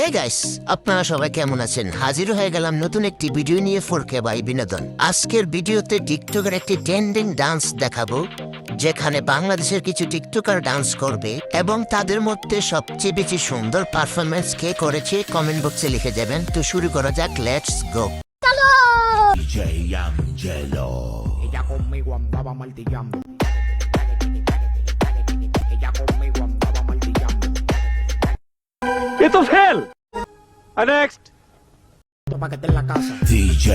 Hi guys, আপনারা সবাই কেমন আছেন? হাজির হয়ে গেলাম নতুন একটি ভিডিও নিয়ে 4K বাই বিনোদন। আজকের ভিডিওতে টিকটকের একটি ট্রেন্ডিং ডান্স দেখাবো, যেখানে বাংলাদেশের কিছু টিকটকার ডান্স করবে এবং তাদের মধ্যে সবচেয়ে বেশি সুন্দর পারফরমেন্স কে করেছে কমেন্ট বক্সে লিখে যাবেন। তো শুরু করা যাক, let's go. DJ Angelo. Ella conmigo andaba martillando. Ella conmigo andaba martillando. ये तो fail. Next. Pa' que esté en la casa. DJ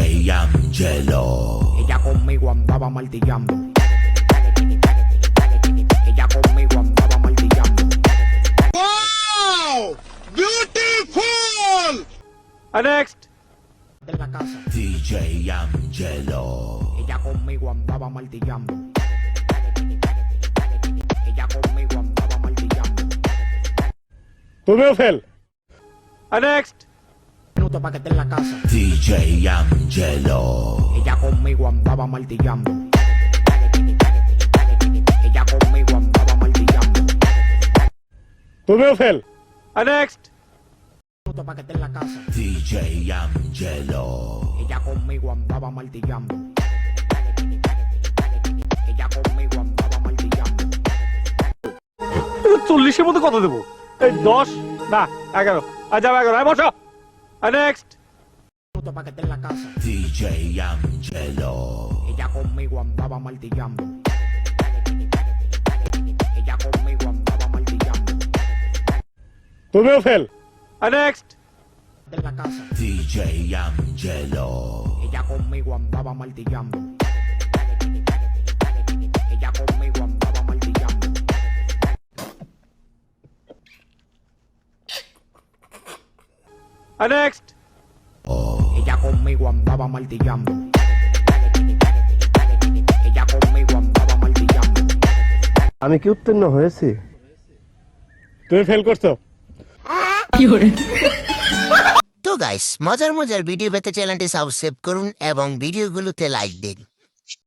Angelo. Ella conmigo andaba martillando. Ella conmigo andaba martillando. Wow! Beautiful! Next. En la casa. DJ Angelo. Ella conmigo andaba martillando. Ella conmigo andaba martillando. तुमने fail. Next. Minuto pa' que esté en la casa. DJ Angelo. Ella conmigo andaba martillando. Ella conmigo andaba martillando. तुमने fail. Next. Minuto pa' que esté en la casa. DJ Angelo. Ella conmigo andaba martillando. Ella conmigo andaba martillando. 40-এর মধ্যে কত দেবো? 10 না 11। আচ্ছা 11। বসো। Next. Minuto pa' que esté en la casa. DJ Angelo. Ella conmigo andaba martillando. Ella conmigo andaba martillando. তুমিও fail. Next. En la casa. DJ Angelo. Ella conmigo andaba martillando. Ella conmigo andaba martillando. Next. Ella conmigo andaba martillando. Ella conmigo andaba martillando. আমি কি উত্তীর্ণ হয়েছি? তুমি fail করছো। তো guys, মজার মজার ভিডিও পেতে চ্যানেলটি সাবস্ক্রাইব করুন এবং ভিডিওগুলোতে লাইক দিন।